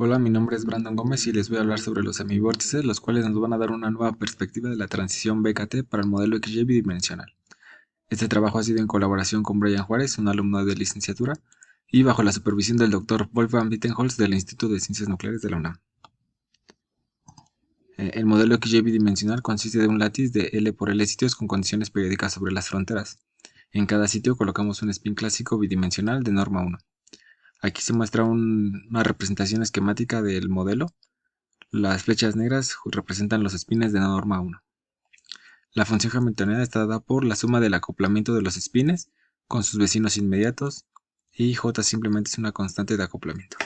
Hola, mi nombre es Brandon Gómez y les voy a hablar sobre los semivórtices, los cuales nos van a dar una nueva perspectiva de la transición BKT para el modelo XY bidimensional. Este trabajo ha sido en colaboración con Brian Juárez, un alumno de licenciatura, y bajo la supervisión del Dr. Wolfgang Wittenholz del Instituto de Ciencias Nucleares de la UNAM. El modelo XY bidimensional consiste de un látiz de L por L sitios con condiciones periódicas sobre las fronteras. En cada sitio colocamos un spin clásico bidimensional de norma 1. Aquí se muestra una representación esquemática del modelo. Las flechas negras representan los espines de norma 1. La función hamiltoniana está dada por la suma del acoplamiento de los espines con sus vecinos inmediatos, y J simplemente es una constante de acoplamiento.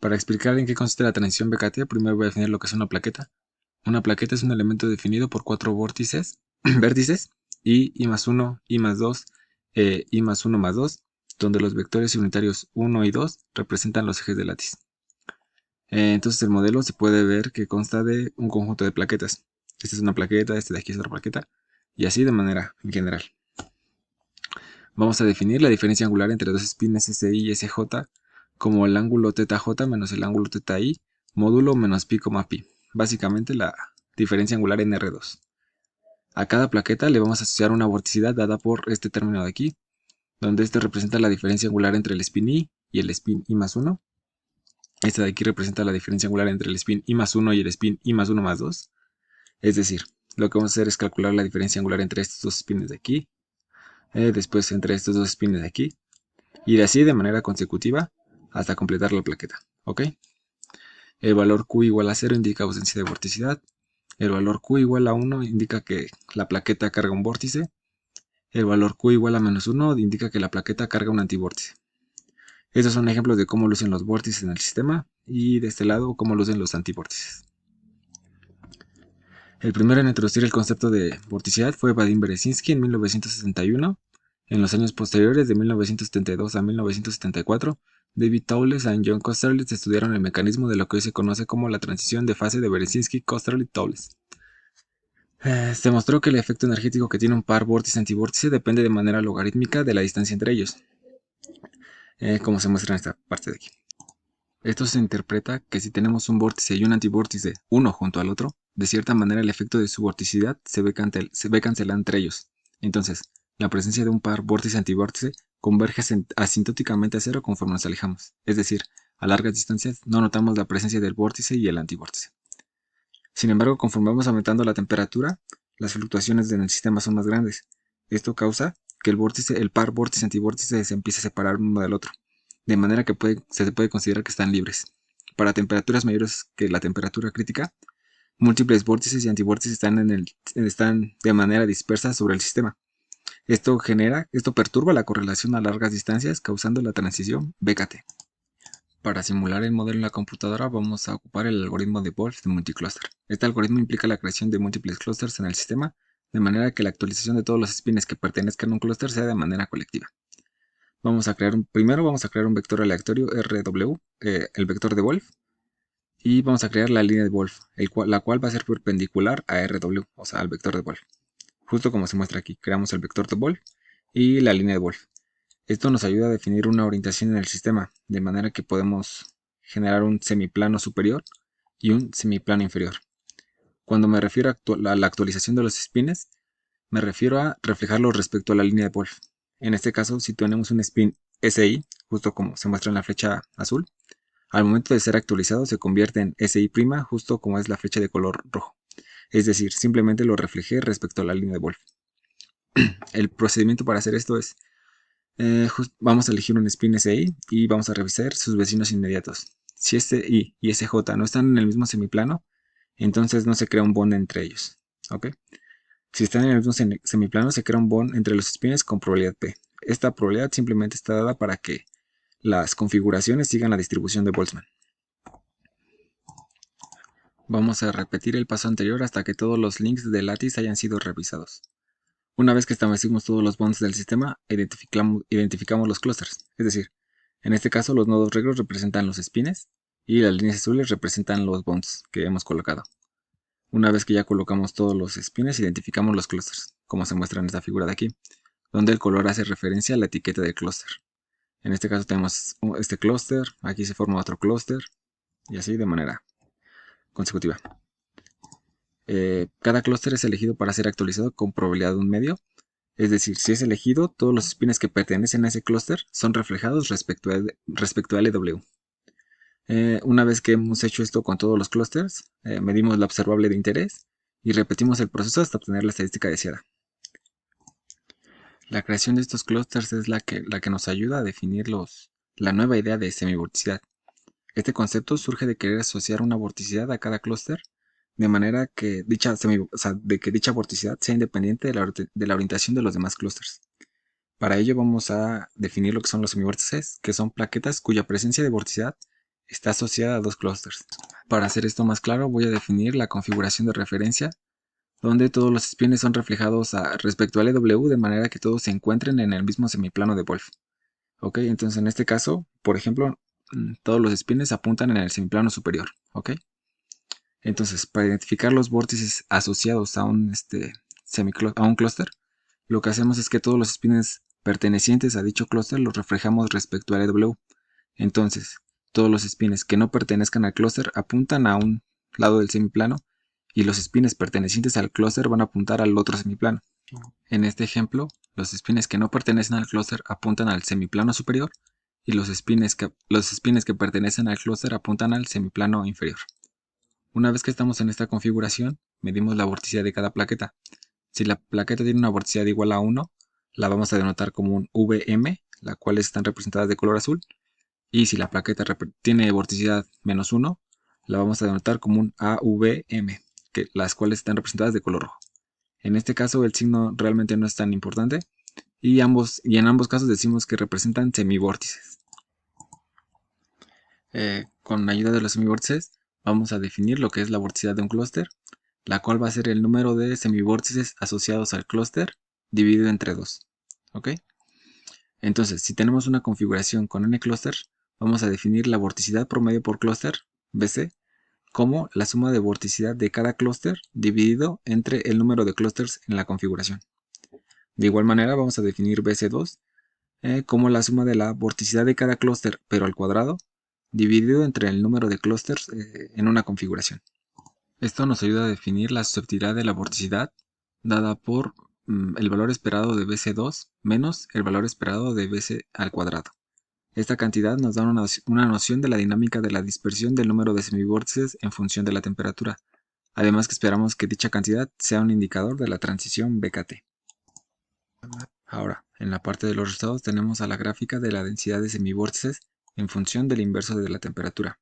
Para explicar en qué consiste la transición BKT, primero voy a definir lo que es una plaqueta. Una plaqueta es un elemento definido por 4 vértices, I más 1, I más 2, I más 1 más 2, donde los vectores unitarios 1 y 2 representan los ejes del látiz. Entonces el modelo se puede ver que consta de un conjunto de plaquetas. Esta es una plaqueta, este de aquí es otra plaqueta, y así de manera en general. Vamos a definir la diferencia angular entre dos espines SI y SJ como el ángulo θJ menos el ángulo θI, módulo menos pi, pi. Básicamente la diferencia angular en R2. A cada plaqueta le vamos a asociar una vorticidad dada por este término de aquí, donde este representa la diferencia angular entre el spin I y el spin I más 1. Esta de aquí representa la diferencia angular entre el spin I más 1 y el spin I más 1 más 2. Es decir, lo que vamos a hacer es calcular la diferencia angular entre estos dos spines de aquí, después entre estos dos spines de aquí, y de así de manera consecutiva hasta completar la plaqueta. ¿Ok? El valor Q igual a 0 indica ausencia de vorticidad. El valor Q igual a 1 indica que la plaqueta carga un vórtice. El valor Q igual a menos 1 indica que la plaqueta carga un antivórtice. Estos son ejemplos de cómo lucen los vórtices en el sistema, y de este lado cómo lucen los antivórtices. El primero en introducir el concepto de vorticidad fue Vadim Berezinski en 1961. En los años posteriores, de 1972 a 1974, David Towles y John Kosterlitz estudiaron el mecanismo de lo que hoy se conoce como la transición de fase de Berezinski-Kosterlitz-Towles. Se mostró que el efecto energético que tiene un par vórtice-antivórtice depende de manera logarítmica de la distancia entre ellos, como se muestra en esta parte de aquí. Esto se interpreta que si tenemos un vórtice y un antivórtice uno junto al otro, de cierta manera el efecto de su vorticidad se ve cancelado entre ellos. Entonces, la presencia de un par vórtice-antivórtice converge asintóticamente a cero conforme nos alejamos. Es decir, a largas distancias no notamos la presencia del vórtice y el antivórtice. Sin embargo, conforme vamos aumentando la temperatura, las fluctuaciones en el sistema son más grandes. Esto causa que el par vórtice-antivórtice se empiece a separar uno del otro, de manera que se puede considerar que están libres. Para temperaturas mayores que la temperatura crítica, múltiples vórtices y antivórtices están de manera dispersa sobre el sistema. Esto perturba la correlación a largas distancias, causando la transición BKT. Para simular el modelo en la computadora vamos a ocupar el algoritmo de Wolf de multicluster. Este algoritmo implica la creación de múltiples clusters en el sistema, de manera que la actualización de todos los spins que pertenezcan a un clúster sea de manera colectiva. Primero vamos a crear un vector aleatorio RW, el vector de Wolf, y vamos a crear la línea de Wolf, la cual va a ser perpendicular a RW, o sea, al vector de Wolf. Justo como se muestra aquí, creamos el vector de Wolf y la línea de Wolf. Esto nos ayuda a definir una orientación en el sistema, de manera que podemos generar un semiplano superior y un semiplano inferior. Cuando me refiero a la actualización de los spines, me refiero a reflejarlo respecto a la línea de Wolf. En este caso, si tenemos un spin SI, justo como se muestra en la flecha azul, al momento de ser actualizado se convierte en SI', justo como es la flecha de color rojo. Es decir, simplemente lo reflejé respecto a la línea de Wolf. El procedimiento para hacer esto es, vamos a elegir un spin SI y vamos a revisar sus vecinos inmediatos. Si SI y SJ no están en el mismo semiplano, entonces no se crea un bond entre ellos. ¿Ok? Si están en el mismo semiplano, se crea un bond entre los spines con probabilidad P. Esta probabilidad simplemente está dada para que las configuraciones sigan la distribución de Boltzmann. Vamos a repetir el paso anterior hasta que todos los links de Lattice hayan sido revisados. Una vez que establecimos todos los bonds del sistema, identificamos los clusters. Es decir, en este caso los nodos reglos representan los spines y las líneas azules representan los bonds que hemos colocado. Una vez que ya colocamos todos los spines, identificamos los clusters, como se muestra en esta figura de aquí, donde el color hace referencia a la etiqueta del clúster. En este caso tenemos este clúster, aquí se forma otro clúster y así de manera consecutiva. Cada clúster es elegido para ser actualizado con probabilidad de un medio. Es decir, si es elegido, todos los spines que pertenecen a ese clúster son reflejados respecto a LW. Una vez que hemos hecho esto con todos los clústeres, medimos la observable de interés y repetimos el proceso hasta obtener la estadística deseada. La creación de estos clústeres es la que nos ayuda a definir la nueva idea de semivorticidad. Este concepto surge de querer asociar una vorticidad a cada clúster de manera que dicha vorticidad sea independiente de la orientación de los demás clústeres. Para ello vamos a definir lo que son los semivórtices, que son plaquetas cuya presencia de vorticidad está asociada a dos clústeres. Para hacer esto más claro, voy a definir la configuración de referencia, donde todos los spines son reflejados respecto al EW de manera que todos se encuentren en el mismo semiplano de Wolf. Ok, entonces en este caso, por ejemplo, todos los spines apuntan en el semiplano superior. Ok, entonces para identificar los vórtices asociados a un clúster, lo que hacemos es que todos los spines pertenecientes a dicho clúster los reflejamos respecto al EW. Entonces, todos los spines que no pertenezcan al clúster apuntan a un lado del semiplano y los spines pertenecientes al clúster van a apuntar al otro semiplano. En este ejemplo, los spines que no pertenecen al clúster apuntan al semiplano superior y los spines que pertenecen al clúster apuntan al semiplano inferior. Una vez que estamos en esta configuración, medimos la vorticidad de cada plaqueta. Si la plaqueta tiene una vorticidad igual a 1, la vamos a denotar como un VM, las cuales están representadas de color azul. Y si la plaqueta tiene vorticidad menos 1, la vamos a denotar como un AVM, las cuales están representadas de color rojo. En este caso el signo realmente no es tan importante y en ambos casos decimos que representan semivórtices. Con ayuda de los semivórtices vamos a definir lo que es la vorticidad de un clúster, la cual va a ser el número de semivórtices asociados al clúster dividido entre 2. ¿Ok? Entonces, si tenemos una configuración con n clústeres, vamos a definir la vorticidad promedio por clúster, BC, como la suma de vorticidad de cada clúster dividido entre el número de clústeres en la configuración. De igual manera, vamos a definir BC2 como la suma de la vorticidad de cada clúster, pero al cuadrado, dividido entre el número de clústeres en una configuración. Esto nos ayuda a definir la susceptibilidad de la vorticidad dada por el valor esperado de BC2 menos el valor esperado de BC al cuadrado. Esta cantidad nos da una noción de la dinámica de la dispersión del número de semivórtices en función de la temperatura. Además que esperamos que dicha cantidad sea un indicador de la transición BKT. Ahora, en la parte de los resultados tenemos a la gráfica de la densidad de semivórtices en función del inverso de la temperatura.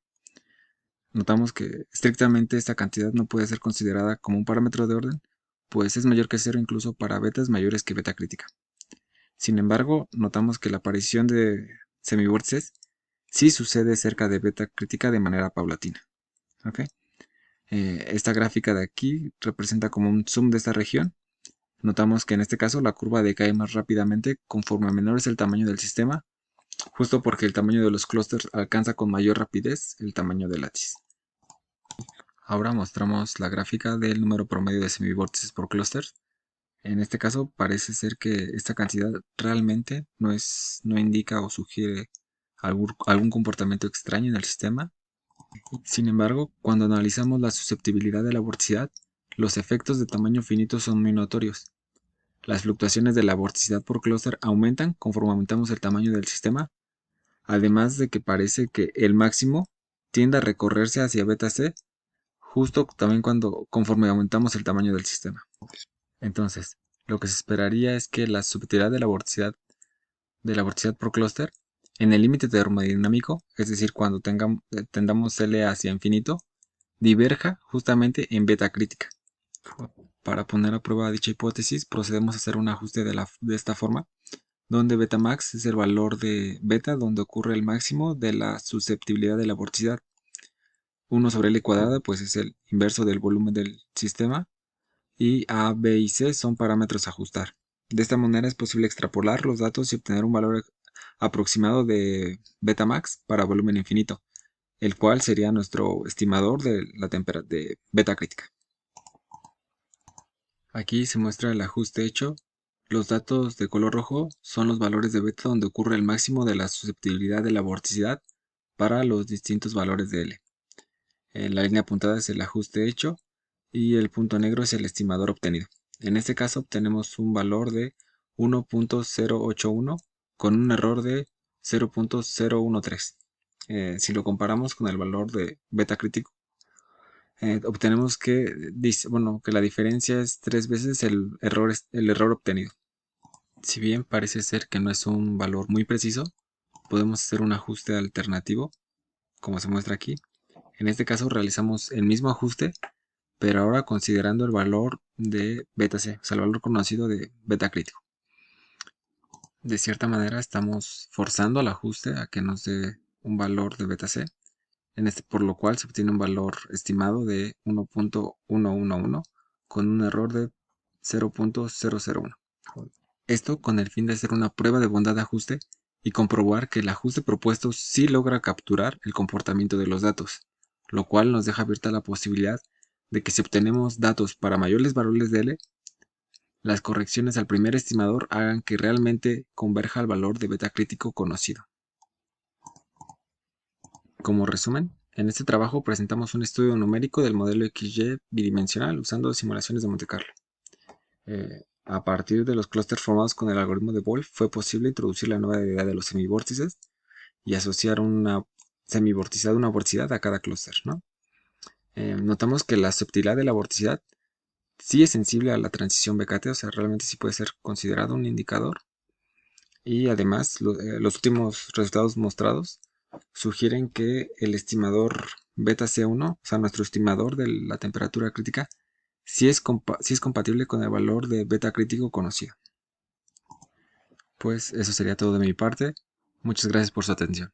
Notamos que estrictamente esta cantidad no puede ser considerada como un parámetro de orden, pues es mayor que 0 incluso para betas mayores que beta crítica. Sin embargo, notamos que la aparición de semivórtices sí sucede cerca de beta crítica de manera paulatina. ¿Okay? Esta gráfica de aquí representa como un zoom de esta región. Notamos que en este caso la curva decae más rápidamente conforme menor es el tamaño del sistema, justo porque el tamaño de los clústeres alcanza con mayor rapidez el tamaño del látice. Ahora mostramos la gráfica del número promedio de semivórtices por clúster. En este caso parece ser que esta cantidad realmente no indica o sugiere algún comportamiento extraño en el sistema. Sin embargo, cuando analizamos la susceptibilidad de la vorticidad, los efectos de tamaño finito son muy notorios. Las fluctuaciones de la vorticidad por clúster aumentan conforme aumentamos el tamaño del sistema, además de que parece que el máximo tiende a recorrerse hacia beta C, justo también conforme aumentamos el tamaño del sistema. Entonces, lo que se esperaría es que la susceptibilidad de la vorticidad por clúster en el límite termodinámico, es decir, cuando tendamos L hacia infinito, diverja justamente en beta crítica. Para poner a prueba dicha hipótesis, procedemos a hacer un ajuste de esta forma, donde beta max es el valor de beta donde ocurre el máximo de la susceptibilidad de la vorticidad. 1 sobre L cuadrada pues es el inverso del volumen del sistema, y A, B y C son parámetros a ajustar. De esta manera es posible extrapolar los datos y obtener un valor aproximado de beta max para volumen infinito, el cual sería nuestro estimador de beta crítica. Aquí se muestra el ajuste hecho Los datos de color rojo son los valores de beta donde ocurre el máximo de la susceptibilidad de la vorticidad para los distintos valores de L. La línea apuntada es el ajuste hecho y el punto negro es el estimador obtenido. En este caso obtenemos un valor de 1.081 con un error de 0.013. Si lo comparamos con el valor de beta crítico, obtenemos que la diferencia es 3 veces el error obtenido. Si bien parece ser que no es un valor muy preciso, podemos hacer un ajuste alternativo, como se muestra aquí. En este caso realizamos el mismo ajuste, pero ahora considerando el valor de beta C, o sea, el valor conocido de beta crítico. De cierta manera estamos forzando al ajuste a que nos dé un valor de beta C, por lo cual se obtiene un valor estimado de 1.111 con un error de 0.001. Esto con el fin de hacer una prueba de bondad de ajuste y comprobar que el ajuste propuesto sí logra capturar el comportamiento de los datos, lo cual nos deja abierta la posibilidad de que si obtenemos datos para mayores valores de L, las correcciones al primer estimador hagan que realmente converja al valor de beta crítico conocido. Como resumen, en este trabajo presentamos un estudio numérico del modelo XY bidimensional usando simulaciones de Monte Carlo. A partir de los clústeres formados con el algoritmo de Wolf, fue posible introducir la nueva idea de los semivórtices y asociar una semivórtice a una vorticidad a cada clúster, ¿no? Notamos que la susceptibilidad de la vorticidad sí es sensible a la transición BKT, o sea, realmente sí puede ser considerado un indicador. Y además, los últimos resultados mostrados sugieren que el estimador beta C1, o sea, nuestro estimador de la temperatura crítica, sí es compatible con el valor de beta crítico conocido. Pues eso sería todo de mi parte. Muchas gracias por su atención.